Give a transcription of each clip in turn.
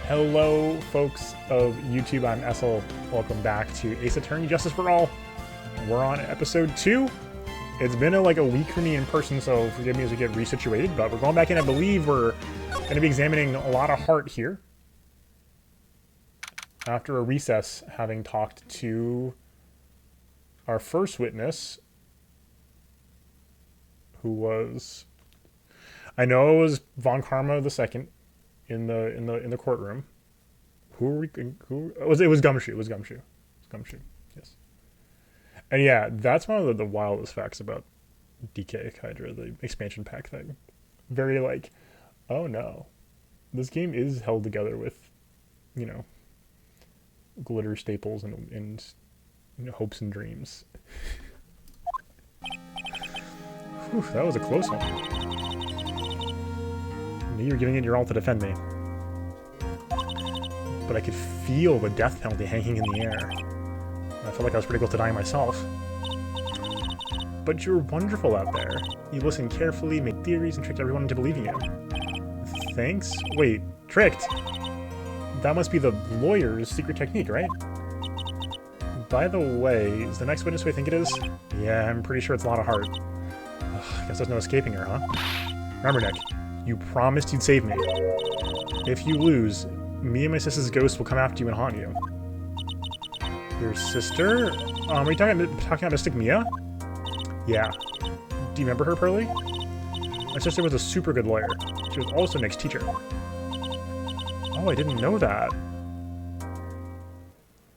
Hello, folks of YouTube. I'm Essel. Welcome back to Ace Attorney Justice for All. We're on episode 2. It's been like a week for me in person, so forgive me as we get resituated, but we're going back in. I believe we're going to be examining a lot of heart here. After a recess, having talked to our first witness, who was, I know it was Von Karma II in the courtroom. Who were we? Who was it? It was Gumshoe. It was Gumshoe. Gumshoe. Yes. And yeah, that's one of the wildest facts about DK Hydra, the expansion pack thing. Very like, oh no, this game is held together with, you know, glitter staples and you know, hopes and dreams. Whew, that was a close one. You're giving it your all to defend me. But I could feel the death penalty hanging in the air. I felt like I was pretty close to dying myself. But you're wonderful out there. You listen carefully, make theories, and trick everyone into believing you. Thanks? Wait, tricked? That must be the lawyer's secret technique, right? By the way, is the next witness who I think it is? Yeah, I'm pretty sure it's a lot of heart. Ugh, guess there's no escaping her, huh? Remember, Nick, you promised you'd save me. If you lose, me and my sister's ghost will come after you and haunt you. Your sister? Are you talking about Mystic Mia? Yeah. Do you remember her, Pearly? My sister was a super good lawyer. She was also Nick's teacher. Oh, I didn't know that.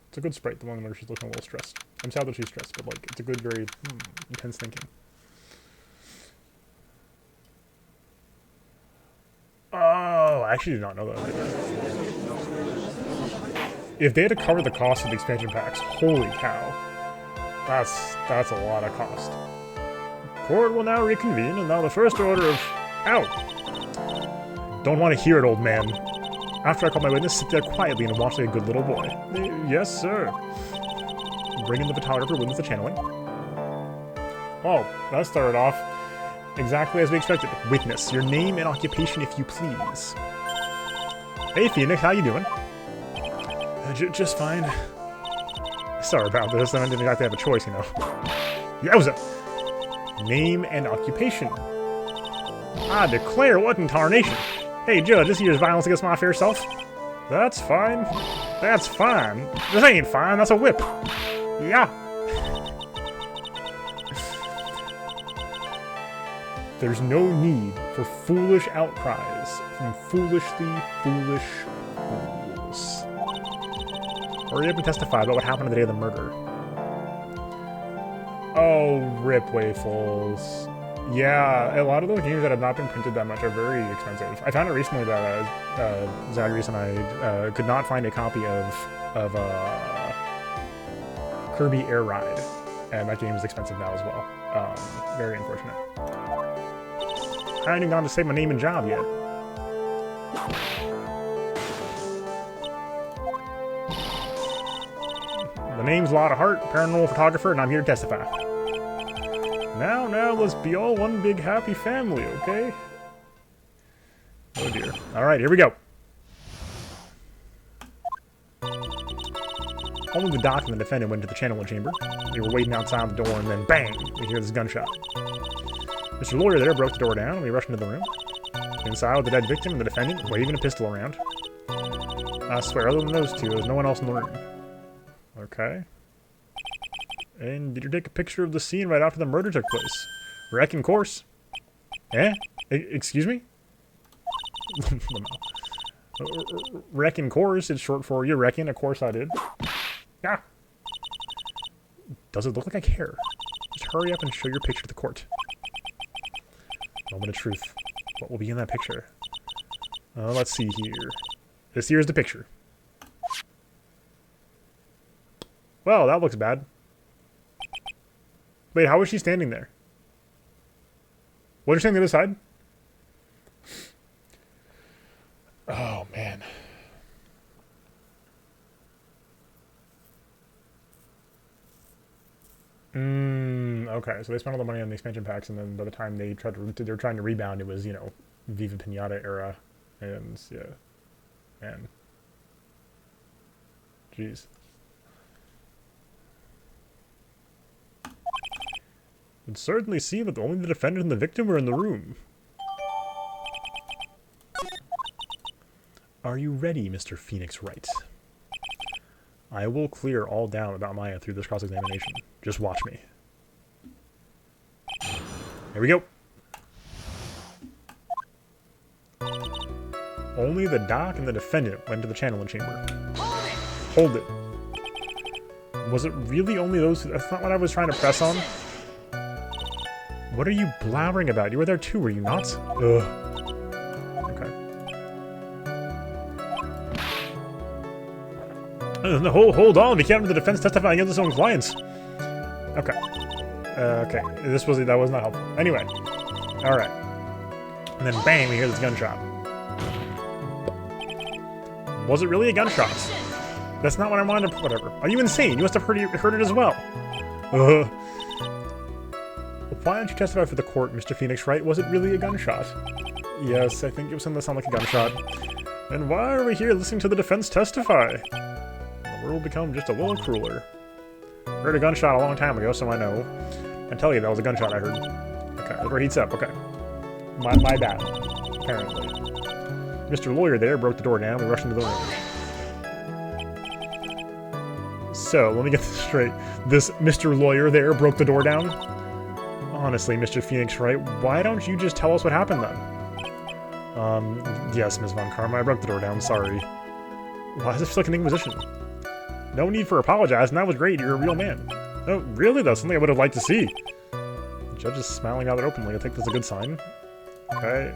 It's a good sprite, the one where she's looking a little stressed. I'm sad that she's stressed, but like, it's a good, very intense thinking. Oh, I actually did not know that either. If they had to cover the cost of the expansion packs, holy cow. That's a lot of cost. Court will now reconvene, and now the first order of... Ow! Don't want to hear it, old man. After I call my witness, sit there quietly and watch like a good little boy. Yes, sir. Bring in the photographer, witness the channeling. Oh, that started off exactly as we expected. Witness, your name and occupation, if you please. Hey, Phoenix, how you doing? Just fine. Sorry about this. I didn't exactly have a choice, you know. Yowza! Name and occupation. I declare, what in tarnation? Hey, Judge, this here's violence against my fair self. That's fine. That's fine. This ain't fine. That's a whip. Yeah. There's no need for foolish outcries from foolishly foolish fools. Hurry up and testify about what happened on the day of the murder. Oh, rip waffles. Yeah, a lot of those games that have not been printed that much are very expensive. I found it recently that Zagreus and I could not find a copy of Kirby Air Ride, and that game is expensive now as well. Very unfortunate. I ain't even gone to say my name and job yet. The name's Lot of Heart, paranormal photographer, and I'm here to testify. Now, let's be all one big happy family, okay? Oh dear. Alright, here we go. Only the doc and the defendant went to the channeling chamber. We were waiting outside the door, and then bang! We hear this gunshot. Mr. Lawyer there broke the door down, and we rushed into the room. Inside with the dead victim and the defendant, waving a pistol around. I swear, other than those two, there's no one else in the room. Okay. And did you take a picture of the scene right after the murder took place? Wrecking course. Eh? Excuse me? Wrecking course is short for you reckon. Of course I did. Yeah. Does it look like I care? Just hurry up and show your picture to the court. Moment of truth. What will be in that picture? Let's see here. This here is the picture. Well, that looks bad. Wait, how was she standing there? Was she standing on the other side? Oh, man. Okay, so they spent all the money on the expansion packs, and then by the time they were trying to rebound, it was, you know, Viva Pinata era, and yeah, man, Jeez. It certainly seemed that only the defendant and the victim were in the room. Are you ready, Mr. Phoenix Wright? I will clear all doubt about Maya through this cross-examination. Just watch me. Here we go. Only the doc and the defendant went to the channeling chamber. Hold it. Was it really only those two? That's not what I was trying to press on. What are you blabbering about? You were there too, were you not? Ugh. Okay. Hold on, we can't have the defense testifying against its own clients. Okay. Okay, that was not helpful. Anyway. Alright. And then bang, we hear this gunshot. Was it really a gunshot? That's not what I wanted to... Whatever. Are you insane? You must have heard it as well. Why don't you testify for the court, Mr. Phoenix Wright? Was it really a gunshot? Yes, I think it was something that sounded like a gunshot. And why are we here listening to the defense testify? The world will become just a little crueler. I heard a gunshot a long time ago, so I know. I tell you, that was a gunshot I heard. Okay, the door heats up. Okay. My bad. Apparently. Mr. Lawyer there broke the door down. We rushed into the room. So, let me get this straight. This Mr. Lawyer there broke the door down? Honestly, Mr. Phoenix Wright, why don't you just tell us what happened then? Yes, Ms. Von Karma, I broke the door down, sorry. Why is it like an inquisition? No need for apologizing, that was great, you're a real man. Oh, really though, something I would have liked to see. The judge is smiling out there openly, I think that's a good sign. Okay.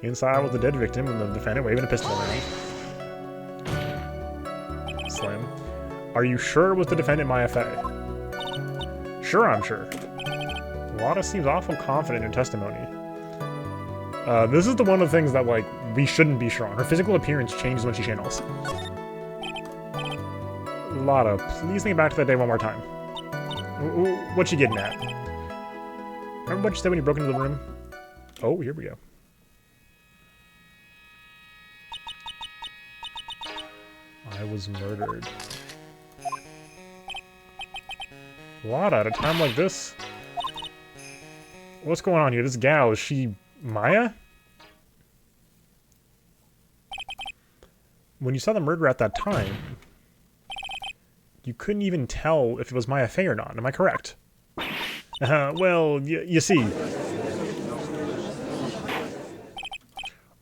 Inside was the dead victim and the defendant waving a pistol around. Slam. Are you sure it was the defendant, Maya Fey? Sure, I'm sure. Lada seems awful confident in testimony. This is the one of the things that, like, we shouldn't be sure on. Her physical appearance changes when she channels. Lada, please think back to that day one more time. What you getting at? Remember what you said when you broke into the room? Oh, here we go. I was murdered. Lada, at a time like this? What's going on here? This gal, is she Maya? When you saw the murder at that time, you couldn't even tell if it was Maya Fey or not, am I correct? Well, you see.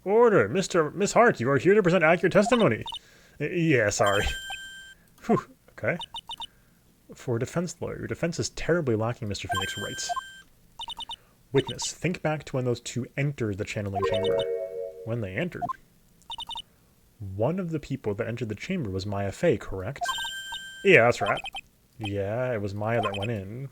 Order, Miss Hart, you are here to present accurate testimony. Yeah, sorry. Whew, okay. For a defense lawyer, your defense is terribly lacking, Mr. Phoenix Wright. Witness, think back to when those two entered the channeling chamber. When they entered. One of the people that entered the chamber was Maya Fey, correct? Yeah, that's right. Yeah, it was Maya that went in.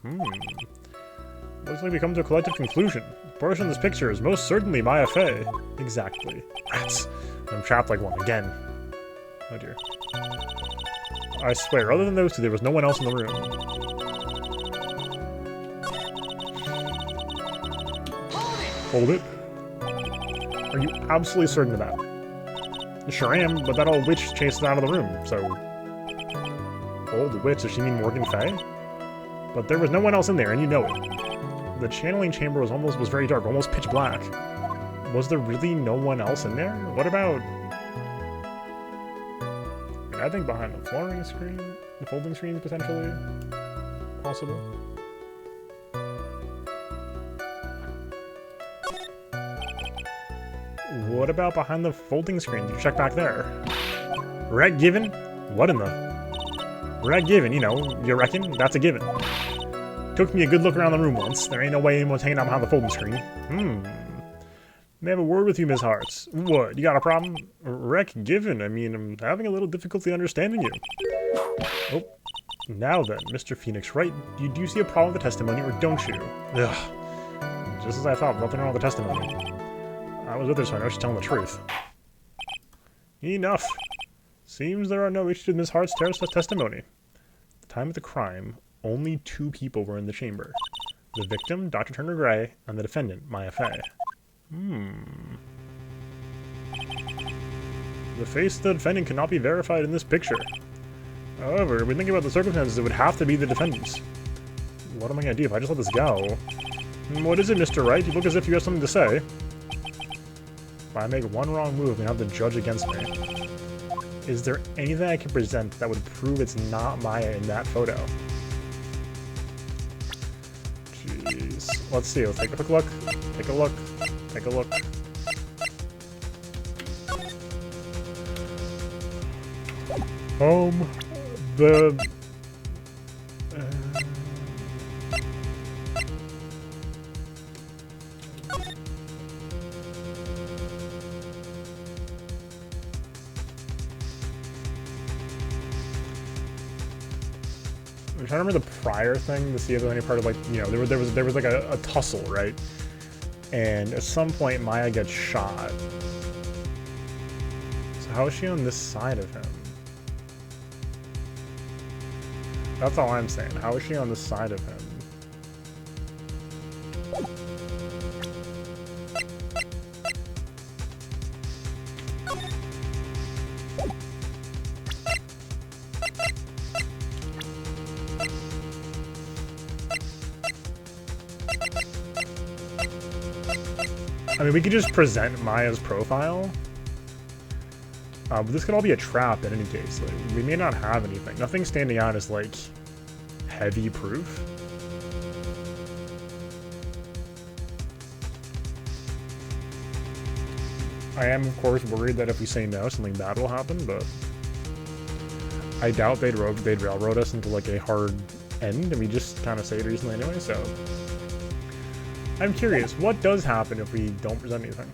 Looks like we come to a collective conclusion. The person in this picture is most certainly Maya Fey. Exactly. Rats. I'm trapped like one again. Oh dear. I swear, other than those two, there was no one else in the room. Hold it. Are you absolutely certain of that? Sure am, but that old witch chased us out of the room, so... Old witch, does she mean Morgan Fey? But there was no one else in there, and you know it. The channeling chamber was very dark, almost pitch black. Was there really no one else in there? What about... I think behind the flooring screen, the folding screen potentially possible. What about behind the folding screen? Did you check back there? Rat given? What in the? Rat given, you know, you reckon? That's a given. Took me a good look around the room once. There ain't no way anyone's hanging out behind the folding screen. May I have a word with you, Ms. Hart? What, you got a problem? Wreck given. I mean, I'm having a little difficulty understanding you. Oh. Now then, Mr. Phoenix Wright, do you see a problem with the testimony, or don't you? Ugh. Just as I thought, nothing wrong with the testimony. I was with her, so I know she's telling the truth. Enough. Seems there are no issues with Ms. Hart's testimony. At the time of the crime, only 2 people were in the chamber. The victim, Dr. Turner Gray, and the defendant, Maya Fey. The face of the defendant cannot be verified in this picture. However, if we think about the circumstances, it would have to be the defendant's. What am I gonna do if I just let this go? What is it, Mr. Wright? You look as if you have something to say. If I make one wrong move, you have the judge against me. Is there anything I can present that would prove it's not Maya in that photo? Jeez. Let's see. Let's take a quick look. Take a look. Take a look. The... I'm trying to remember the prior thing to see if there's any part of, like, you know, there was like a tussle, right? And at some point Maya gets shot. So how is she on this side of him? That's all I'm saying. How is she on this side of him? I mean, we could just present Maya's profile. But this could all be a trap in any case. Like, we may not have anything. Nothing standing out as, like, heavy proof. I am, of course, worried that if we say no, something bad will happen, but I doubt they'd railroad us into, like, a hard end, and we just kind of say it recently anyway, so... I'm curious, what does happen if we don't present anything?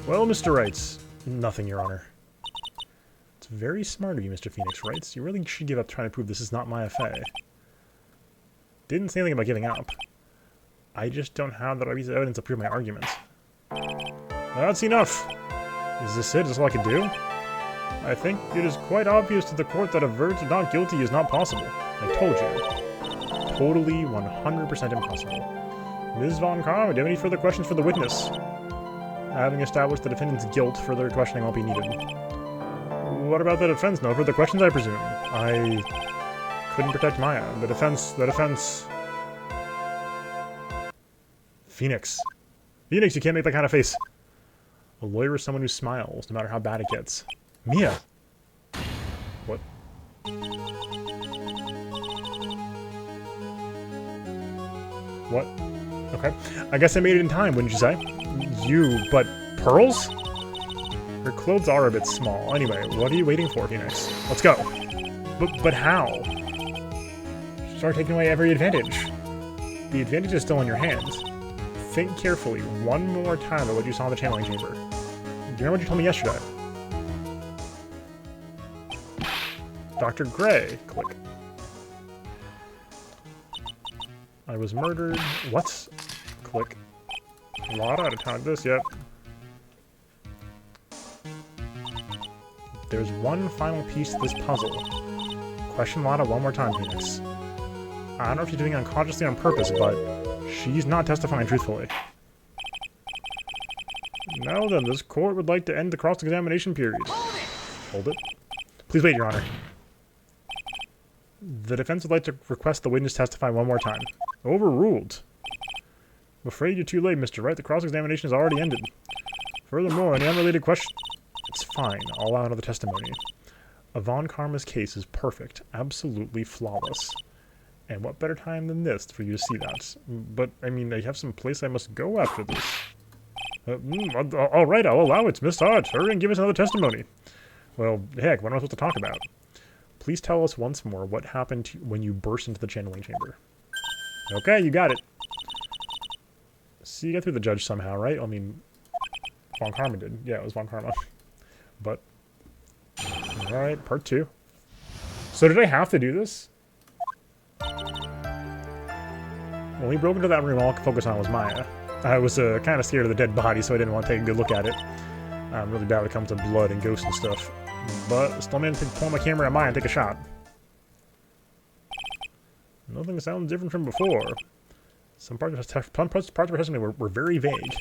Well, Mr. Wrights, nothing, Your Honor. It's very smart of you, Mr. Phoenix Wrights. You really should give up trying to prove this is not Maya Fey. Didn't say anything about giving up. I just don't have that piece of evidence to prove my arguments. That's enough! Is this it? Is this all I can do? I think it is quite obvious to the court that a verdict of not guilty is not possible. I told you. Totally 100% impossible. Ms. Von Karma, do you have any further questions for the witness? Having established the defendant's guilt, further questioning won't be needed. What about the defense? No further questions, I presume. I couldn't protect Maya. The defense... Phoenix. Phoenix, you can't make that kind of face. A lawyer is someone who smiles, no matter how bad it gets. Mia! What? What? Okay. I guess I made it in time, wouldn't you say? But pearls? Her clothes are a bit small. Anyway, what are you waiting for, Phoenix? Let's go. But how? Start taking away every advantage. The advantage is still in your hands. Think carefully one more time about what you saw in the channeling chamber. Do you remember what you told me yesterday? Dr. Gray. Click. I was murdered. What? Click. A lot out of time. This, yep. There's one final piece to this puzzle. Question Lada one more time, Phoenix. I don't know if she's doing it unconsciously on purpose, but she's not testifying truthfully. Now then, this court would like to end the cross-examination period. Hold it. Please wait, Your Honor. The defense would like to request the witness testify one more time. Overruled. I'm afraid you're too late, Mr. Wright. The cross-examination has already ended. Furthermore, any unrelated question... It's fine. I'll allow another testimony. Von Karma's case is perfect. Absolutely flawless. And what better time than this for you to see that? But, I mean, I have some place I must go after this. Alright, I'll allow it. Miss Hodge, hurry and give us another testimony. Well, heck, what am I supposed to talk about? Please tell us once more what happened when you burst into the channeling chamber. Okay, you got it. So you got through the judge somehow, right? I mean, Von Karma did. Yeah, it was Von Karma. But, alright, part 2. So did I have to do this? When we broke into that room, all I could focus on was Maya. I was kind of scared of the dead body, so I didn't want to take a good look at it. I'm really bad when it comes to blood and ghosts and stuff. But still managed to pull my camera at Maya and take a shot. Nothing sounds different from before. Some parts of her testimony were very vague.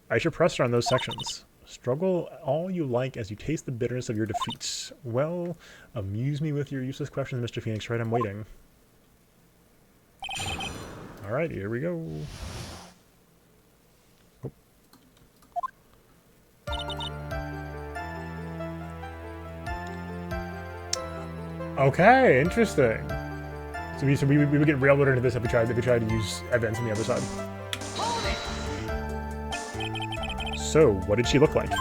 I should press her on those sections. Struggle all you like as you taste the bitterness of your defeats. Well, amuse me with your useless questions, Mr. Phoenix Wright. I'm waiting. Alright, here we go. Oh. Okay, interesting. So we would get railroaded into this if we tried to use evidence on the other side. So, what did she look like?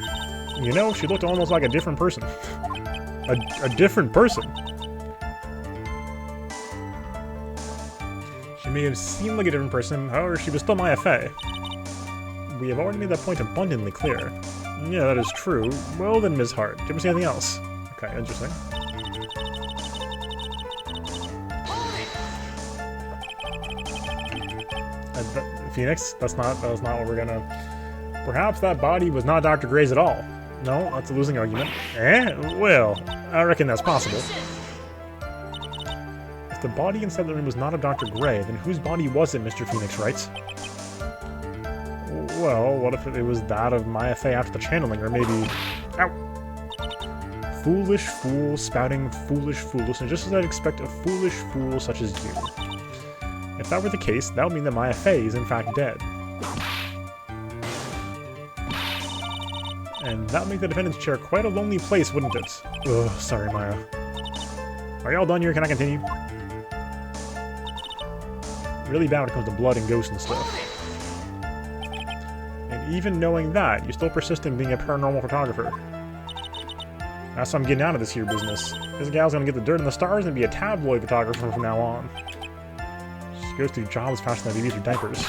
You know, she looked almost like a different person. A different person. She may have seemed like a different person, however, she was still my FA. We have already made that point abundantly clear. Yeah, that is true. Well then, Ms. Hart, do you ever see anything else? Okay, interesting. Phoenix, that was not what we're gonna... Perhaps that body was not Dr. Gray's at all. No, that's a losing argument. Well, I reckon that's possible. If the body inside the room was not of Dr. Gray, then whose body was it, Mr. Phoenix writes? Well, what if it was that of my FA after the channeling, or maybe... Ow! Foolish fool spouting foolish foolishness, just as I'd expect a foolish fool such as you. If that were the case, that would mean that my FA is in fact dead. And that would make the defendant's chair quite a lonely place, wouldn't it? Ugh, sorry, Maya. Are y'all done here? Can I continue? Really bad when it comes to blood and ghosts and stuff. And even knowing that, you still persist in being a paranormal photographer. That's why I'm getting out of this here business. This gal's gonna get the dirt in the stars and be a tabloid photographer from now on. She goes through jobs faster than babies through diapers.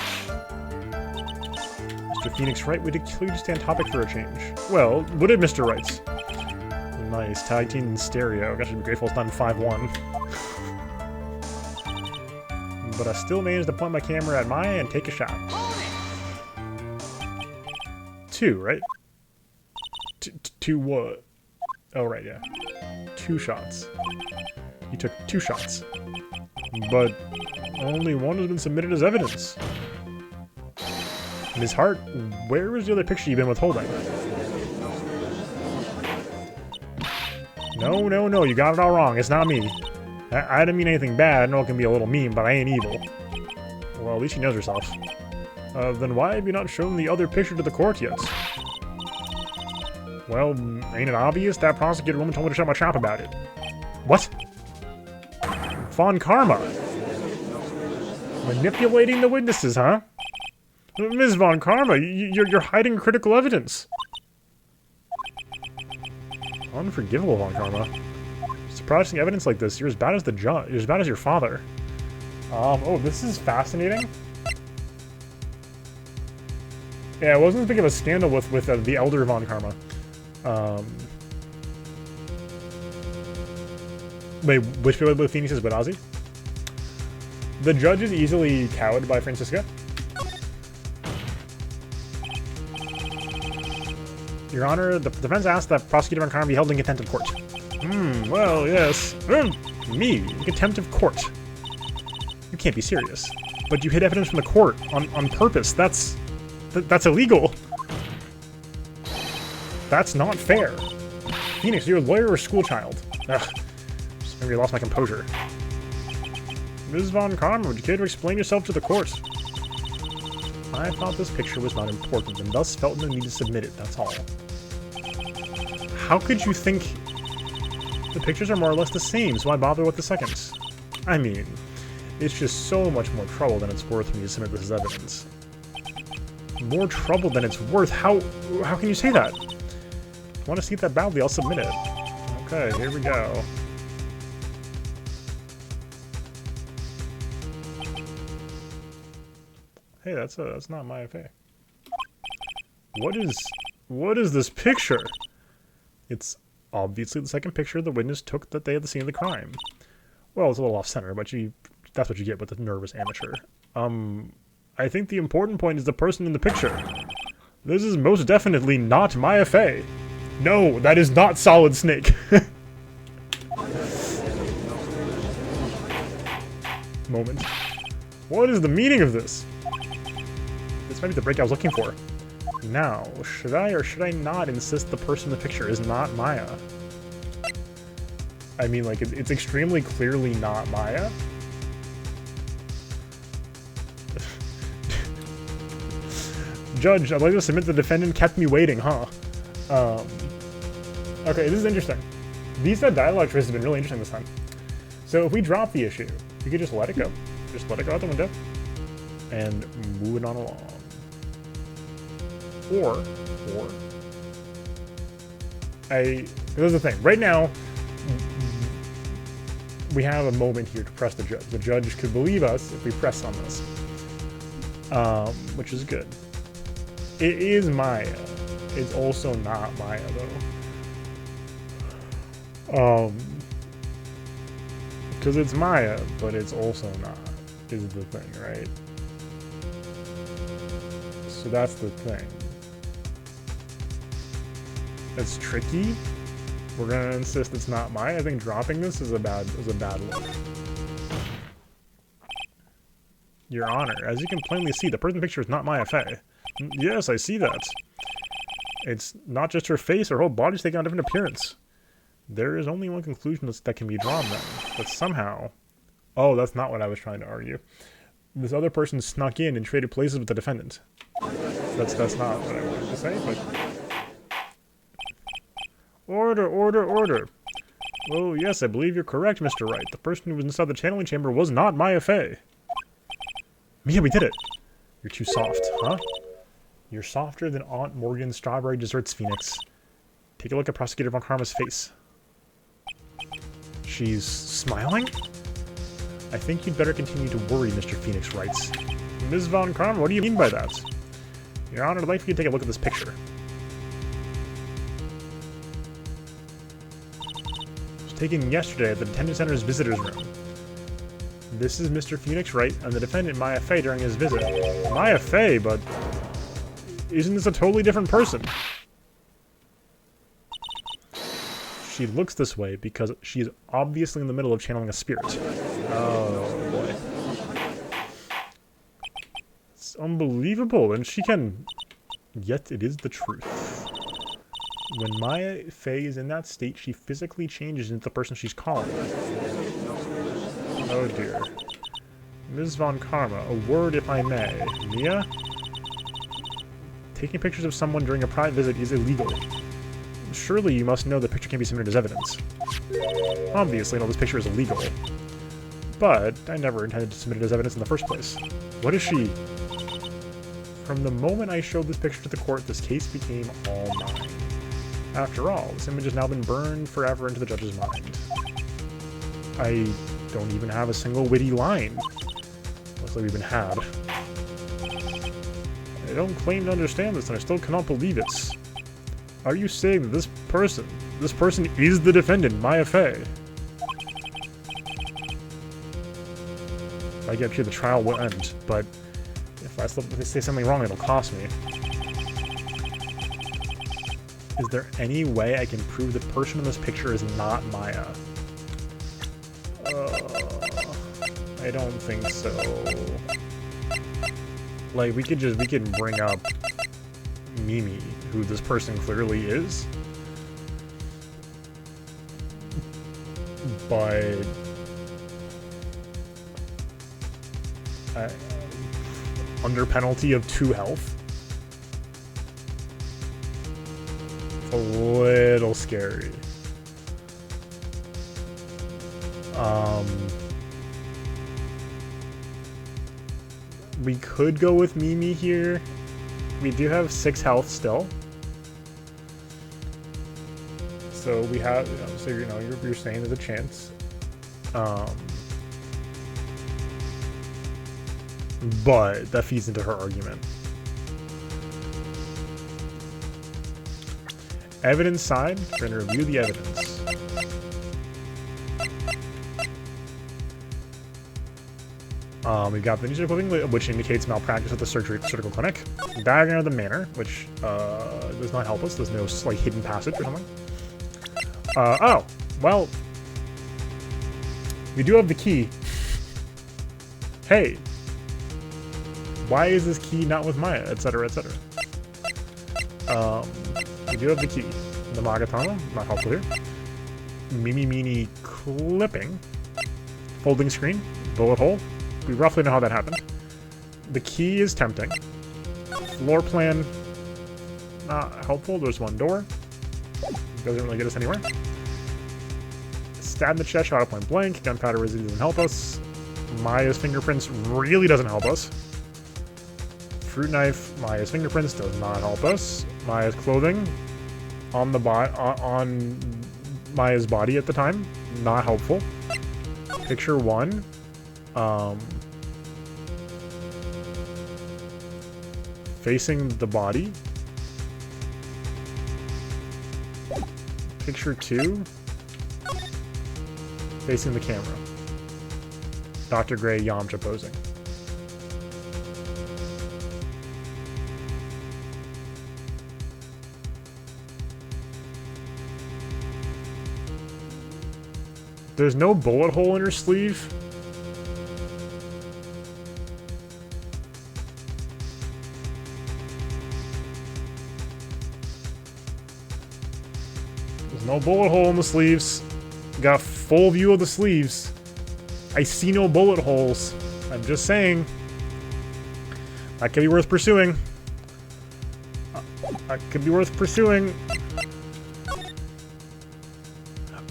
Mr. Phoenix Wright would clearly stand topic for a change. Well, what did Mr. Wright's? Nice, tag team in stereo. I should be grateful it's not in 5-1. But I still managed to point my camera at Maya and take a shot. 2, right? 2 what? Oh, right, yeah. 2 shots. You took 2 shots. But only one has been submitted as evidence. Ms. Hart, where was the other picture you've been withholding? No, you got it all wrong. It's not me. I didn't mean anything bad. I know it can be a little mean, but I ain't evil. Well, at least she knows herself. Then why have you not shown the other picture to the court yet? Well, ain't it obvious? That prosecutor woman told me to shut my trap about it. What? Von Karma. Manipulating the witnesses, huh? Ms. Von Karma, you're hiding critical evidence. Unforgivable, Von Karma. Surprising evidence like this, you're as bad as the judge. You're as bad as your father. Oh, this is fascinating. Yeah, it wasn't as big of a scandal with the elder Von Karma. Wait, which people with Phoenix is with Ozzy? The judge is easily cowed by Francisca. Your Honor, the defense asked that Prosecutor Von Karma be held in contempt of court. Well, yes. Me? In contempt of court? You can't be serious. But you hid evidence from the court on purpose. That's illegal. That's not fair. Phoenix, you're a lawyer or a school child? Ugh. Maybe I lost my composure. Ms. Von Karma, would you care to explain yourself to the court? I thought this picture was not important, and thus felt the need to submit it, that's all. How could you think the pictures are more or less the same, so why bother with the seconds? I mean, it's just so much more trouble than it's worth for me to submit this as evidence. More trouble than it's worth? How can you say that? If you want to see it that badly, I'll submit it. Okay, here we go. Hey, that's not my FA. What is this picture? It's obviously the second picture the witness took that day at the scene of the crime. Well, it's a little off-center, but that's what you get with a nervous amateur. I think the important point is the person in the picture. This is most definitely not my FA. No, that is not Solid Snake. Moment. What is the meaning of this? This might be the break I was looking for. Now, should I or should I not insist the person in the picture is not Maya? I mean, like, it's extremely clearly not Maya. Judge, I'd like to submit the defendant kept me waiting, huh? Okay, this is interesting. These dialogue choices have been really interesting this time. So if we drop the issue, we could just let it go. Just let it go out the window. And move it on along. Or, here's the thing. Right now, we have a moment here to press the judge. The judge could believe us if we press on this. Which is good. It is Maya. It's also not Maya, though. Because it's Maya, but it's also not, is the thing, right? So that's the thing. It's tricky. We're gonna insist it's not Maya. I think dropping this is a bad look. Your Honor, as you can plainly see, the person in the picture is not Maya Fey. Yes, I see that. It's not just her face, her whole body's taking on a different appearance. There is only one conclusion that can be drawn then. But somehow... Oh, that's not what I was trying to argue. This other person snuck in and traded places with the defendant. That's not what I wanted to say, but... Order, order, order. Oh, yes, I believe you're correct, Mr. Wright. The person who was inside the channeling chamber was not Maya Fey. Mia, we did it. You're too soft, huh? You're softer than Aunt Morgan's strawberry desserts, Phoenix. Take a look at Prosecutor Von Karma's face. She's smiling? I think you'd better continue to worry, Mr. Phoenix writes. Ms. Von Karma, what do you mean by that? Your Honor, I'd like for you to take a look at this picture. It was taken yesterday at the detention center's visitor's room. This is Mr. Phoenix Wright and the defendant Maya Fey during his visit. Maya Fey, but isn't this a totally different person? She looks this way because she's obviously in the middle of channeling a spirit. Oh boy. It's unbelievable, and she can... Yet it is the truth. When Maya Fey is in that state, she physically changes into the person she's calling. Oh dear. Ms. Von Karma, a word if I may. Mia? Taking pictures of someone during a private visit is illegal. Surely you must know the picture can be submitted as evidence. Obviously, no, this picture is illegal. But I never intended to submit it as evidence in the first place. What is she? From the moment I showed this picture to the court, this case became all mine. After all, this image has now been burned forever into the judge's mind. I don't even have a single witty line. Looks like we've been had. I don't claim to understand this, and I still cannot believe it. Are you saying that this person is the defendant, Maya Fey? If I get here, the trial will end, but if I say something wrong, it'll cost me. Is there any way I can prove the person in this picture is not Maya? I don't think so. Like, we could bring up Mimi, who this person clearly is. But... under penalty of 2 health? It's a little scary. We could go with Mimi here. We do have 6 health still. So we have, so you're saying there's a chance. But that feeds into her argument. Evidence side, we're gonna review the evidence. We've got the newspaper clipping, which indicates malpractice at the surgical clinic. Diagram of the manor, which does not help us. There's no like hidden passage or something. Oh, well, we do have the key. Hey, why is this key not with Maya, etc., etc.? We do have the key. The Magatama, not helpful here. Mimi Mini clipping. Folding screen. Bullet hole. We roughly know how that happened. The key is tempting. Floor plan, not helpful. There's one door. Doesn't really get us anywhere. Stab in the chest, shot at point blank. Gunpowder residue doesn't help us. Maya's fingerprints really doesn't help us. Fruit knife, Maya's fingerprints does not help us. Maya's clothing on the on Maya's body at the time, not helpful. Picture 1. Facing the body. Picture 2. Facing the camera. Dr. Gray Yamcha posing. There's no bullet hole in her sleeve. There's no bullet hole in the sleeves. Got full view of the sleeves. I see no bullet holes. I'm just saying. That could be worth pursuing. That could be worth pursuing.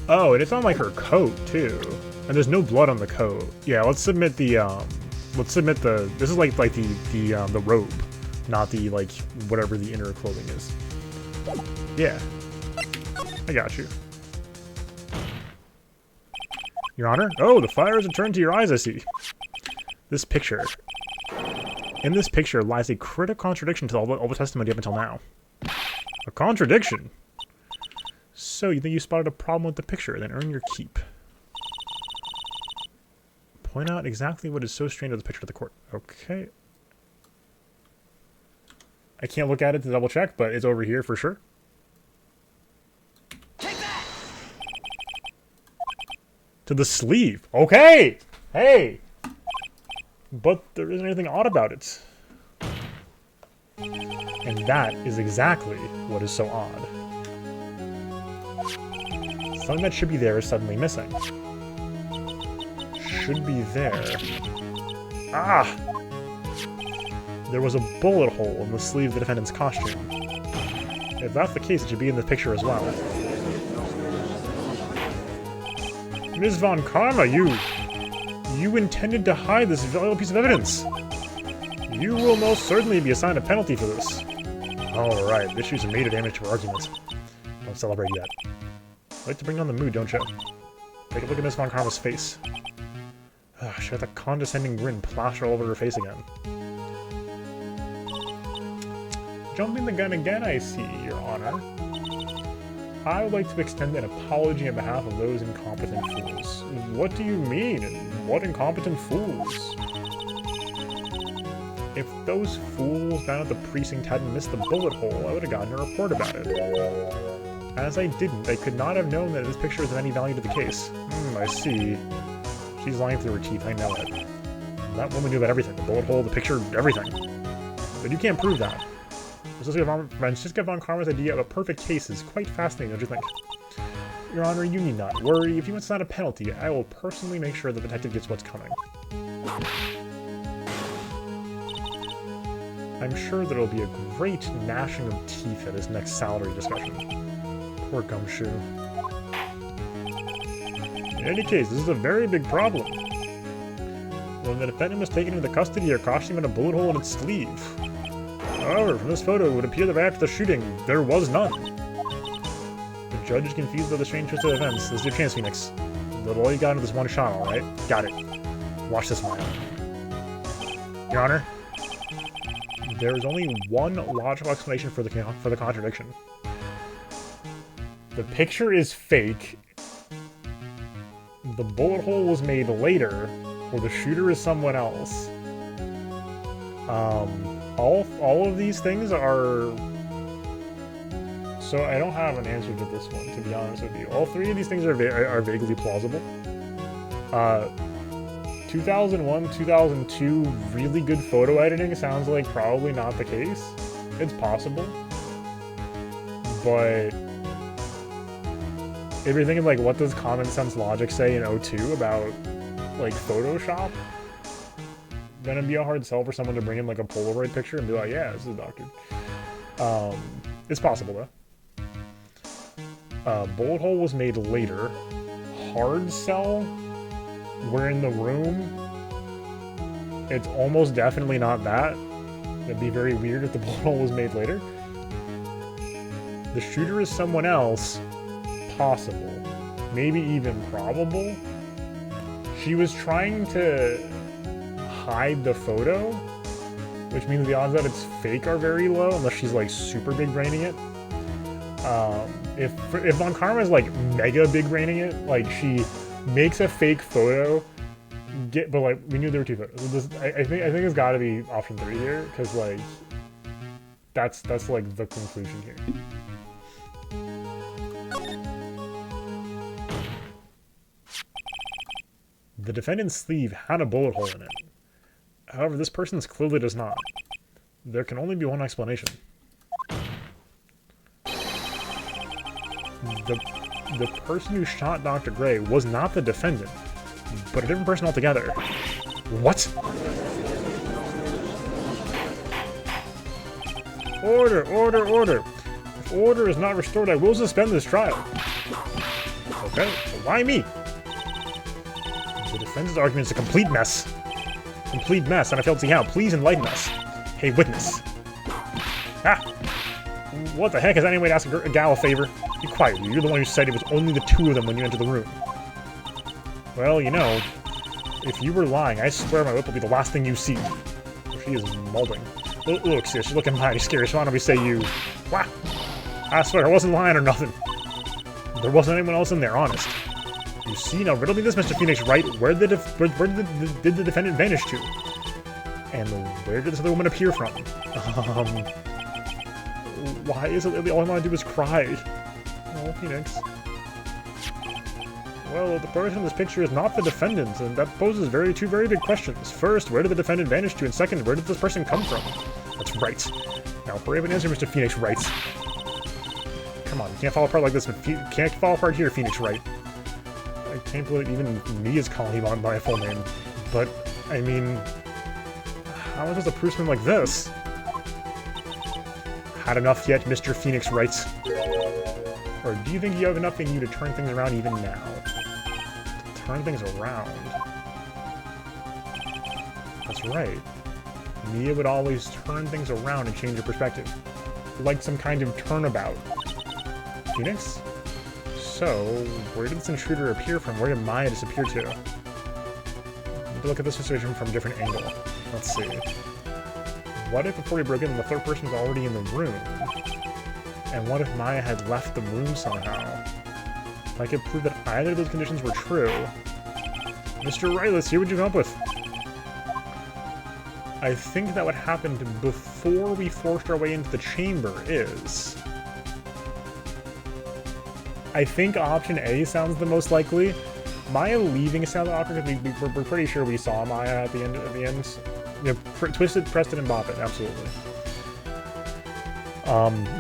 Oh, and it's on like her coat too. And there's no blood on the coat. Yeah, let's submit the this is like the robe, not the like whatever the inner clothing is. Yeah. I got you. Your Honor? Oh, the fire has returned to your eyes, I see. This picture. In this picture lies a critical contradiction to all the testimony up until now. A contradiction? So, you think you spotted a problem with the picture, then earn your keep. Point out exactly what is so strange with the picture to the court. Okay. I can't look at it to double check, but it's over here for sure. Take that! To the sleeve. Okay! Hey! But there isn't anything odd about it. And that is exactly what is so odd. Something that should be there is suddenly missing. Should be there. Ah! There was a bullet hole in the sleeve of the defendant's costume. If that's the case, it should be in the picture as well. Ms. Von Karma, you intended to hide this valuable piece of evidence. You will most certainly be assigned a penalty for this. Alright, this shoots some major damage to our argument. Don't celebrate yet. I like to bring down the mood, don't you? Take a look at Ms. Von Karma's face. She got that condescending grin plastered all over her face again. Jumping the gun again, I see, Your Honor. I would like to extend an apology on behalf of those incompetent fools. What do you mean? And what incompetent fools? If those fools down at the precinct hadn't missed the bullet hole, I would have gotten a report about it. As I didn't, I could not have known that this picture was of any value to the case. I see. She's lying through her teeth, I know it. That woman knew about everything. The bullet hole, the picture, everything. But you can't prove that. Francisca Von Karma's idea of a perfect case is quite fascinating, don't you think? Your Honor, you need not worry. If you want to sign a penalty, I will personally make sure the detective gets what's coming. I'm sure there will be a great gnashing of teeth at his next salary discussion. Poor Gumshoe. In any case, this is a very big problem. When the defendant was taken into custody, her costume had a bullet hole in its sleeve. However, from this photo, it would appear that after the shooting, there was none. The judge is confused by the strange twist of events. This is your chance, Phoenix. But all you got into this one shot, alright? Got it. Watch this one. Your Honor, there is only one logical explanation for the contradiction. The picture is fake. The bullet hole was made later, or the shooter is someone else. All of these things are... So I don't have an answer to this one, to be honest with you. All three of these things are vaguely plausible. 2001, 2002, really good photo editing sounds like probably not the case. It's possible. but if you're thinking, like, what does common sense logic say in O2 about, like, Photoshop? Then it'd be a hard sell for someone to bring in, like, a Polaroid picture and be like, yeah, this is doctored. It's possible, though. Bullet hole was made later. Hard sell? We're in the room. It's almost definitely not that. It'd be very weird if the bullet hole was made later. The shooter is someone else. Possible. Maybe even probable. She was trying to hide the photo, which means the odds that it's fake are very low, unless she's like super big braining it. If Von Karma is like mega big braining it, like she makes a fake photo, but like we knew there were two photos. I think it's got to be option 3 here, because like that's like the conclusion here. The defendant's sleeve had a bullet hole in it. However, this person's clearly does not. There can only be one explanation. The person who shot Dr. Gray was not the defendant, but a different person altogether. What? Order, order, order. If order is not restored, I will suspend this trial. Okay, why me? The defense's argument is a complete mess. Complete mess, and I failed to see how. Please enlighten us. Hey, witness. Ah! What the heck is any way to ask a gal a favor? Be quiet, you're the one who said it was only the two of them when you entered the room. Well, you know, if you were lying, I swear my whip will be the last thing you see. Oh, she is molding. Look, sis, you're looking mighty scary, so why don't we say you... Wah! I swear, I wasn't lying or nothing. There wasn't anyone else in there, honest. You see, now riddle me this, Mr. Phoenix, right? Where did the defendant vanish to? And where did this other woman appear from? Why is it all I want to do is cry? Oh, Phoenix. Well, the person in this picture is not the defendant, and that poses two very big questions. First, where did the defendant vanish to? And second, where did this person come from? That's right. Now, hurry up and answer, Mr. Phoenix, right? Come on, you can't fall apart like this. Can't fall apart here, Phoenix, right? I can't believe even me is calling him on by a full name. But, I mean, how is this a proofman like this? Had enough yet, Mr. Phoenix writes. Or do you think you have enough in you to turn things around even now? To turn things around? That's right. Mia would always turn things around and change her perspective. Like some kind of turnabout. Phoenix? So, where did this intruder appear from? Where did Maya disappear to? Maybe look at this situation from a different angle. Let's see. What if before he broke in, the third person was already in the room? And what if Maya had left the room somehow? I could prove that either of those conditions were true. Mr. Wright, let's hear what you come up with. I think that what happened before we forced our way into the chamber is... I think option A sounds the most likely. Maya leaving sounds awkward because we're pretty sure we saw Maya at the end. Yeah, twisted, Preston, and Bop it, absolutely.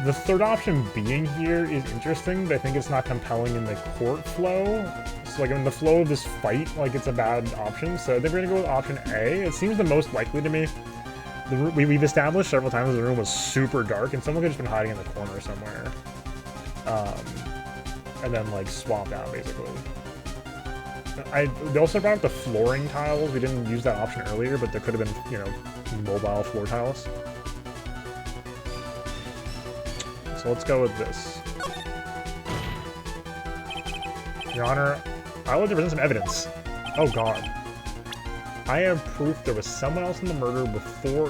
The third option being here is interesting, but I think it's not compelling in the court flow. So, like, in the flow of this fight, like, it's a bad option. So I think we're gonna go with option A. It seems the most likely to me. We've established several times the room was super dark, and someone could have just been hiding in the corner somewhere. And then, like, swapped out, basically. They also brought up the flooring tiles. We didn't use that option earlier, but there could have been, you know, mobile floor tiles. So let's go with this. Your Honor, I would like to present some evidence. Oh god. I have proof there was someone else in the murder before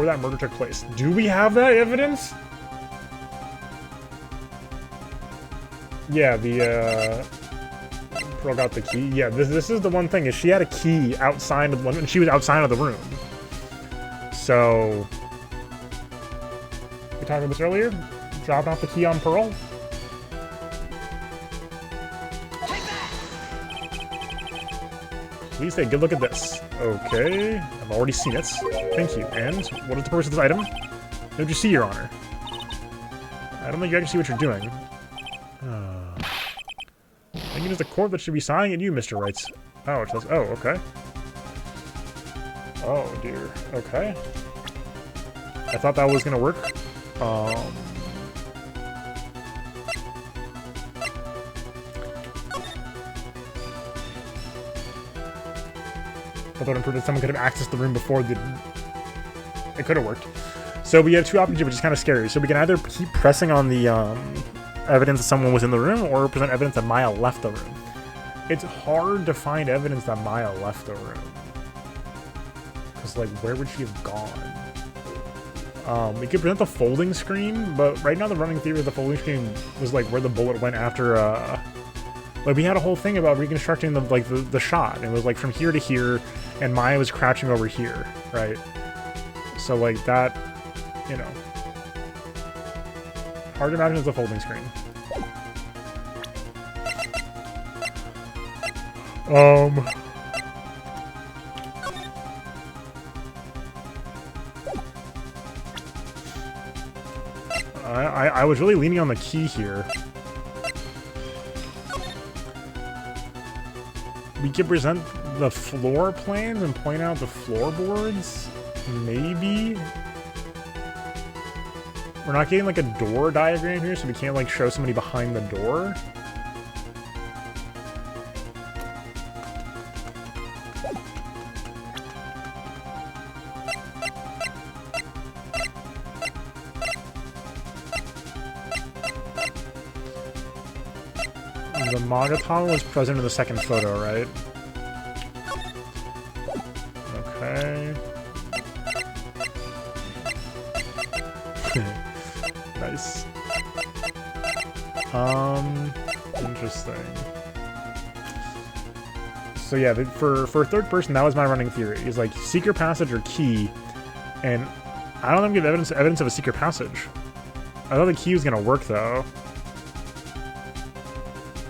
that murder took place. Do we have that evidence? Yeah, the Pearl got the key. Yeah, this is the one thing, is she had a key outside of and she was outside of the room. So we talked about this earlier. Dropping off the key on Pearl. Please take a good look at this. Okay, I've already seen it. Thank you. And what is the purpose of this item? What did you see, Your Honor? I don't think you actually see what you're doing. I think it is the court that should be sighing at you, Mr. Wrights. Oh, it says, oh, okay. Oh, dear. Okay. I thought that was gonna work. I thought it proved that someone could have accessed the room before it could have worked. So we have two options here, which is kind of scary. So we can either keep pressing on the evidence that someone was in the room, or present evidence that Maya left the room. It's hard to find evidence that Maya left the room. Because, like, where would she have gone? We could present the folding screen, but right now the running theory of the folding screen was, like, where the bullet went after, like, we had a whole thing about reconstructing the shot. And it was, like, from here to here, and Maya was crouching over here, right? So, like, that, you know. Hard to imagine it's a folding screen. I was really leaning on the key here. We could present the floor plans and point out the floorboards, maybe? We're not getting like a door diagram here, so we can't like show somebody behind the door. The Magatama was present in the second photo, right? Okay. Nice. Interesting. So yeah, for third person, that was my running theory. Is like secret passage or key, and I don't think we have evidence of a secret passage. I thought the key was gonna work though.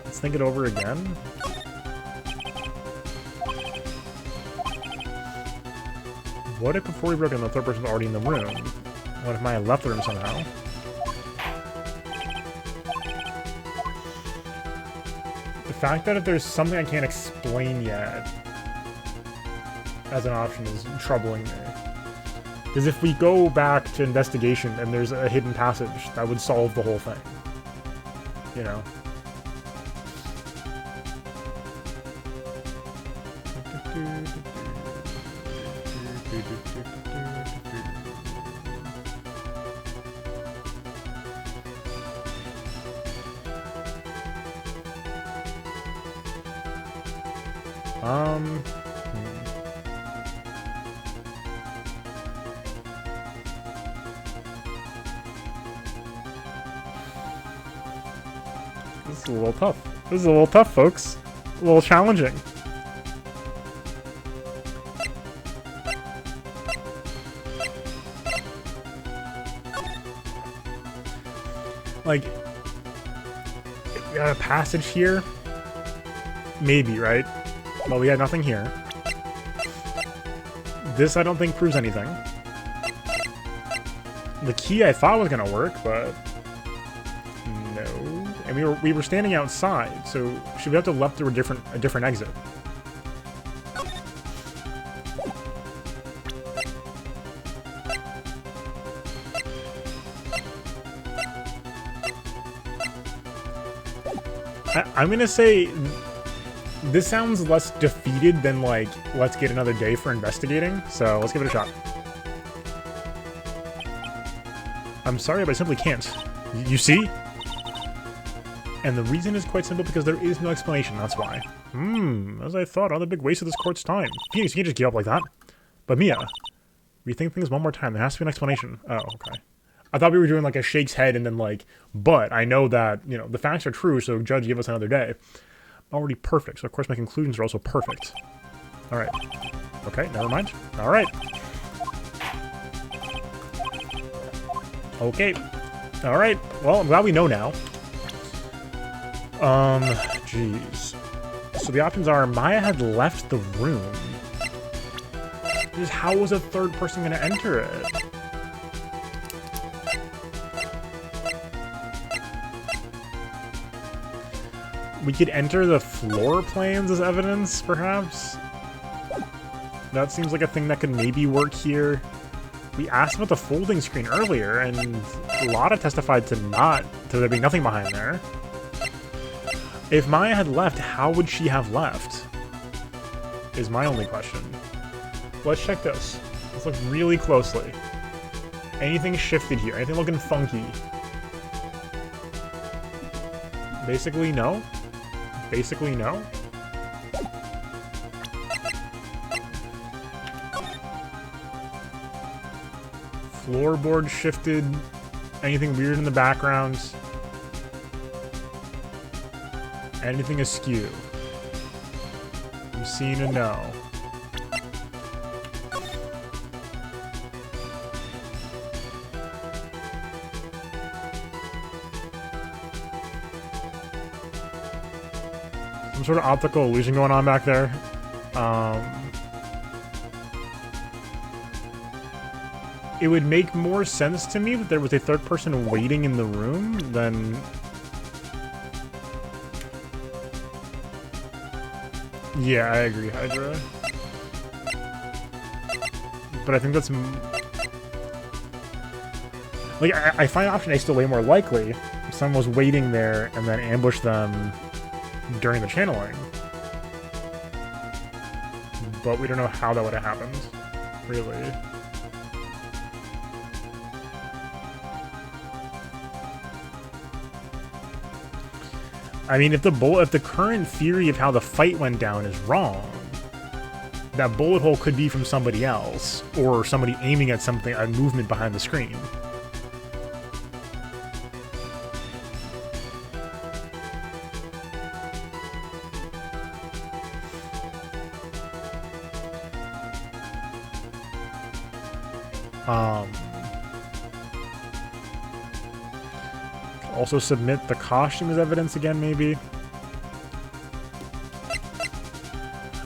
Let's think it over again. What if before we broke in, the third person was already in the room? What if Maya left the room somehow? The fact that if there's something I can't explain yet as an option is troubling me. Because if we go back to investigation and there's a hidden passage, that would solve the whole thing. You know? This is a little tough. This is a little tough, folks. A little challenging. Like, we got a passage here? Maybe, right? Well, we had nothing here. This I don't think proves anything. The key I thought was gonna work, but no. And we were standing outside, so should we have to left through a different exit? I'm gonna say this sounds less defeated than like, let's get another day for investigating, so let's give it a shot. I'm sorry, but I simply can't. You see? And the reason is quite simple, because there is no explanation, that's why. As I thought, another big waste of this court's time. Phoenix, you can't just give up like that. But Mia, rethink things one more time, there has to be an explanation. Oh, okay. I thought we were doing like a shake's head and then like, but I know that, you know, the facts are true, so judge, give us another day. Already perfect, so of course my conclusions are also perfect. Alright. Okay, never mind. Alright. Okay. Alright, well, I'm glad we know now. Jeez. So the options are, Maya had left the room. Just how was a third person gonna enter it? We could enter the floor plans as evidence, perhaps? That seems like a thing that could maybe work here. We asked about the folding screen earlier, and Lotta testified to there being nothing behind there. If Maya had left, how would she have left? Is my only question. Let's check this. Let's look really closely. Anything shifted here? Anything looking funky? Basically, no. Basically, no. Floorboard shifted. Anything weird in the background? Anything askew? I'm seeing a no. Some sort of optical illusion going on back there. It would make more sense to me that there was a third person waiting in the room than... Yeah, I agree, Hydra. But I think that's... Like, I find option A still way more likely. If someone was waiting there and then ambushed them during the channeling. But we don't know how that would have happened, really. I mean, if the current theory of how the fight went down is wrong, that bullet hole could be from somebody else, or somebody aiming at something, a movement behind the screen. Also submit the costume as evidence again, maybe.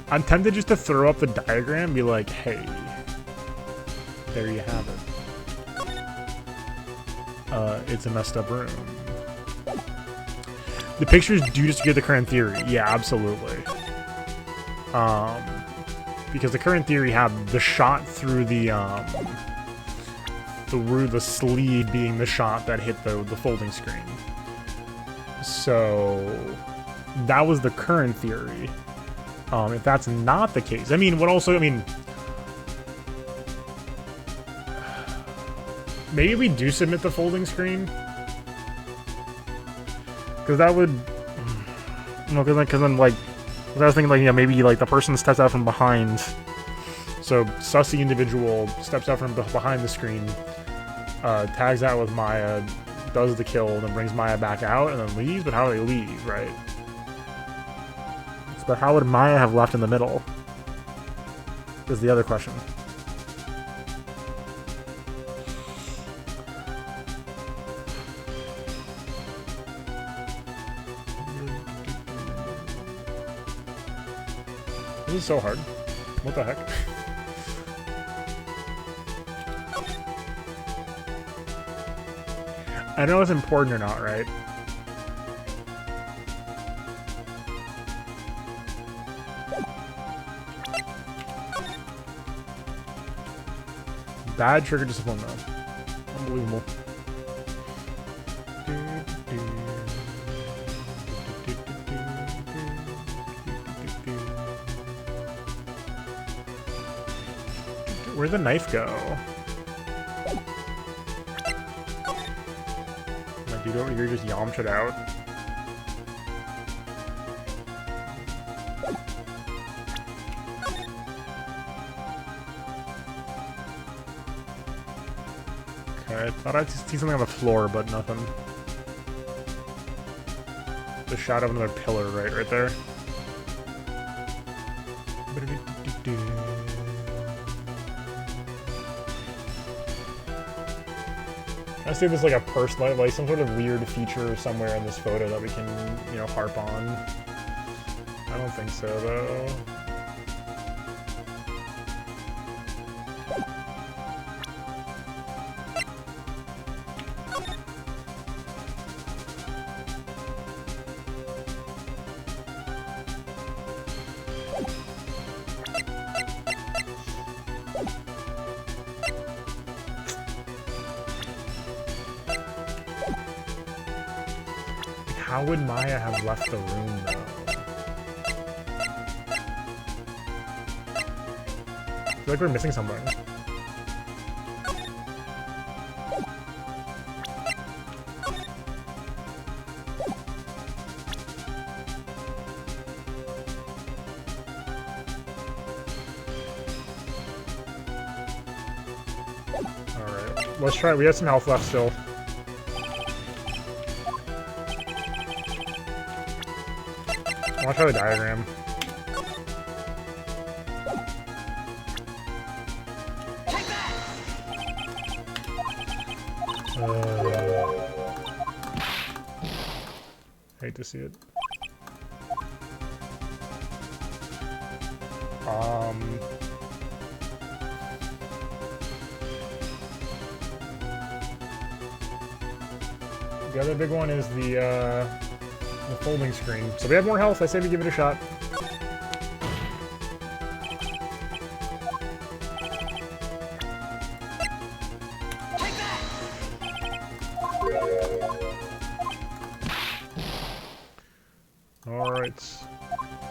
I'm tempted just to throw up the diagram and be like, hey, there you have it. It's a messed up room. The pictures do just get the current theory. Yeah, absolutely. Because the current theory had the shot through the sleeve being the shot that hit the folding screen. So that was the current theory. If that's not the case, I mean, maybe we do submit the folding screen, because that would, because then I was thinking, like, you know, maybe like the person steps out from behind, so sussy individual steps out from behind the screen, tags out with Maya, does the kill, and then brings Maya back out, and then leaves. But how do they leave, right? But how would Maya have left in the middle? Is the other question. This is so hard. What the heck? I don't know if it's important or not, right? Bad trigger discipline, though. Unbelievable. Where'd the knife go? My dude over here just yamched it out. Okay, I thought I'd see something on the floor, but nothing. The shadow of another pillar right there. I see if there's like a person, like some sort of weird feature somewhere in this photo that we can, you know, harp on. I don't think so, though. How would Maya have left the room, though? I feel like we're missing something. Alright, let's try it. We have some health left still. I want to try the diagram. Hate to see it. The other big one is the folding screen. So we have more health. I say we give it a shot. Alright.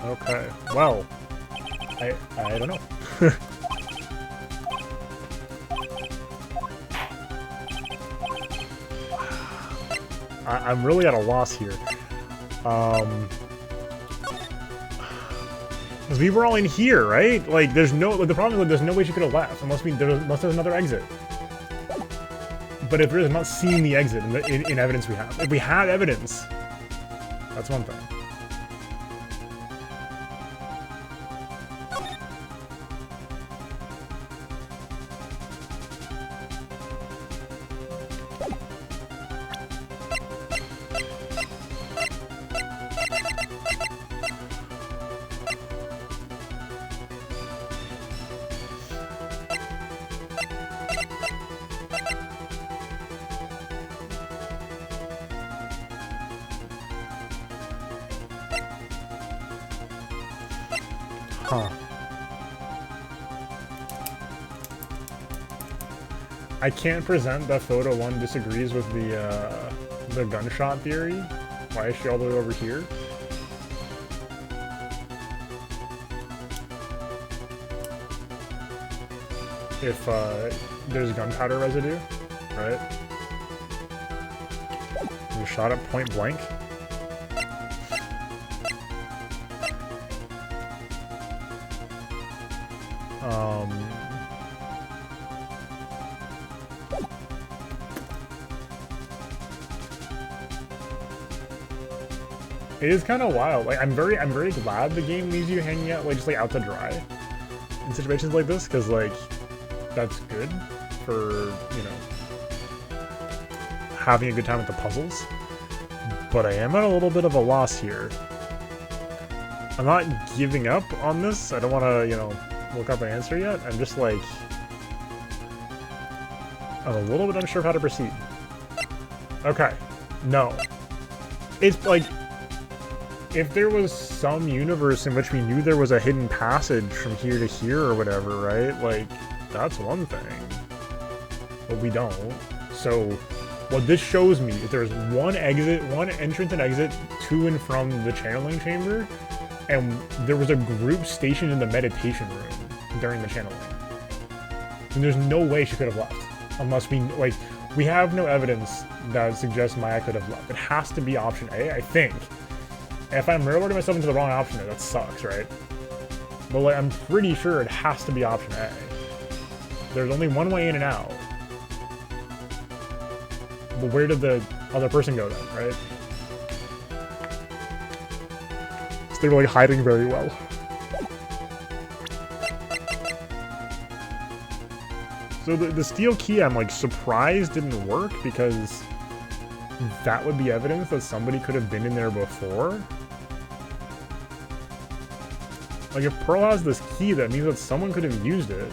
Okay. Well, I don't know. I'm really at a loss here. Because we were all in here, right? Like, there's no... The problem is, like, there's no way she could have left. Unless there's another exit. But if there is, I'm not seeing the exit in evidence we have. If we have evidence, that's one thing. Huh. I can't present that photo one disagrees with the gunshot theory. Why is she all the way over here? If there's gunpowder residue, right? You shot at point blank. It is kind of wild. Like, I'm very glad the game leaves you hanging out, like, just like out to dry in situations like this, because like that's good for, you know, having a good time with the puzzles. But I am at a little bit of a loss here. I'm not giving up on this. I don't want to, you know, look up an answer yet. I'm just like, I'm a little bit unsure of how to proceed. Okay, no. It's like, if there was some universe in which we knew there was a hidden passage from here to here or whatever, right? Like, that's one thing. But we don't. So, what this shows me is there's one exit, one entrance and exit to and from the channeling chamber, and there was a group stationed in the meditation room during the channeling. And there's no way she could have left. Unless we, like, we have no evidence that suggests Maya could have left. It has to be option A, I think. If I'm railroading myself into the wrong option, that sucks, right? But like, I'm pretty sure it has to be option A. There's only one way in and out. But where did the other person go then, right? So they were like hiding very well. So the steel key, I'm like surprised didn't work, because that would be evidence that somebody could have been in there before. Like, if Pearl has this key, that means that someone could have used it.